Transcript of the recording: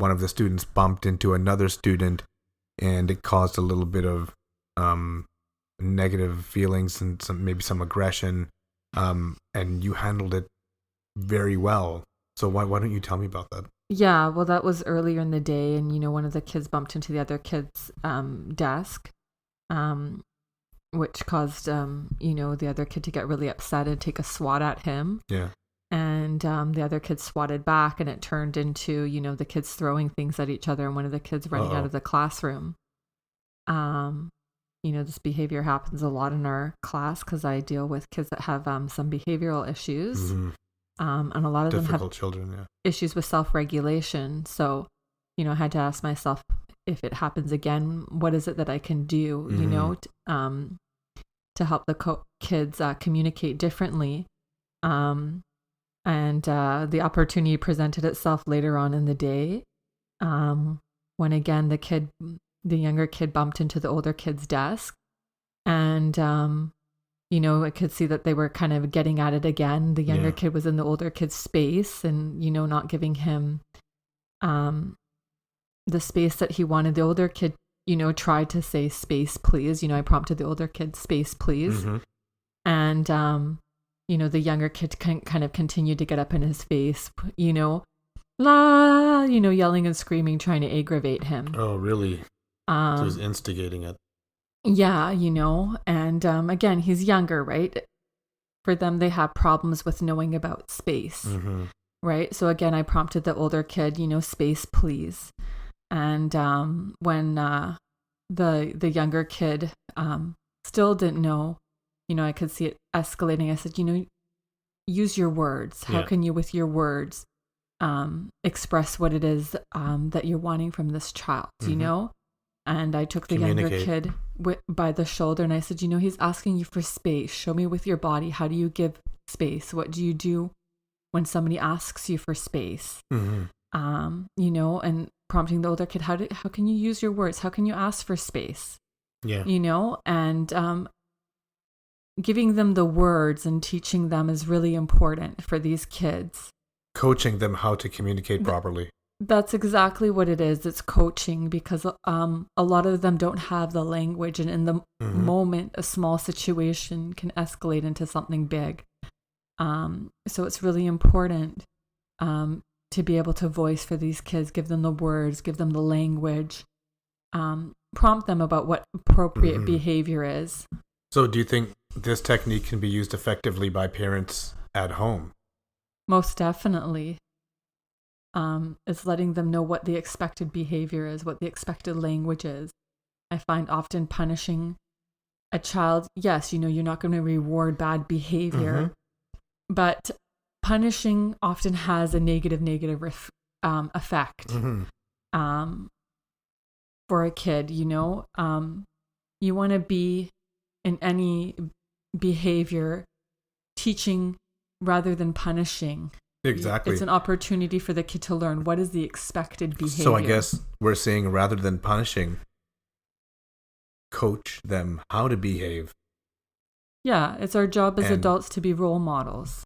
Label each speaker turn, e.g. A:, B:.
A: one of the students bumped into another student, and it caused a little bit of negative feelings and maybe some aggression, and you handled it very well. So why don't you tell me about that?
B: Yeah, well, that was earlier in the day, and one of the kids bumped into the other kid's desk, which caused the other kid to get really upset and take a swat at him.
A: Yeah.
B: And the other kid swatted back, and it turned into the kids throwing things at each other, and one of the kids running out of the classroom. This behavior happens a lot in our class because I deal with kids that have some behavioral issues.
A: Mm-hmm.
B: And a lot of
A: Difficult
B: them have
A: children,
B: issues with self-regulation. So, I had to ask myself, if it happens again, what is it that I can do, to help the kids communicate differently. And the opportunity presented itself later on in the day, when again the younger kid bumped into the older kid's desk, and I could see that they were kind of getting at it again. The younger kid was in the older kid's space, and not giving him the space that he wanted. The older kid tried to say space please. I prompted the older kid, space please.
A: Mm-hmm.
B: And the younger kid kind of continued to get up in his face, yelling and screaming, trying to aggravate him.
A: Oh, really? So he's instigating it.
B: Yeah, and again, he's younger, right? For them, they have problems with knowing about space,
A: mm-hmm.
B: right? So again, I prompted the older kid, space please. And when the younger kid still didn't know, I could see it escalating. I said, use your words. How can you, with your words, express what it is that you're wanting from this child,
A: mm-hmm.
B: And I took the younger kid by the shoulder, and I said, he's asking you for space. Show me with your body. How do you give space? What do you do when somebody asks you for space?
A: Mm-hmm.
B: And prompting the older kid, how can you use your words? How can you ask for space?
A: Yeah.
B: And giving them the words and teaching them is really important for these kids.
A: Coaching them how to communicate properly.
B: That's exactly what it is. It's coaching, because a lot of them don't have the language, and in the
A: mm-hmm.
B: moment, a small situation can escalate into something big. So it's really important to be able to voice for these kids, give them the words, give them the language, prompt them about what appropriate
A: mm-hmm.
B: behavior is.
A: So do you think this technique can be used effectively by parents at home?
B: Most definitely. It's letting them know what the expected behavior is, what the expected language is. I find often punishing a child, yes, you're not going to reward bad behavior, mm-hmm. but punishing often has a negative effect
A: mm-hmm.
B: For a kid. You want to be in any behavior teaching rather than punishing.
A: Exactly.
B: It's an opportunity for the kid to learn what is the expected behavior.
A: So I guess we're saying, rather than punishing, coach them how to behave.
B: Yeah, it's our job as adults to be role models.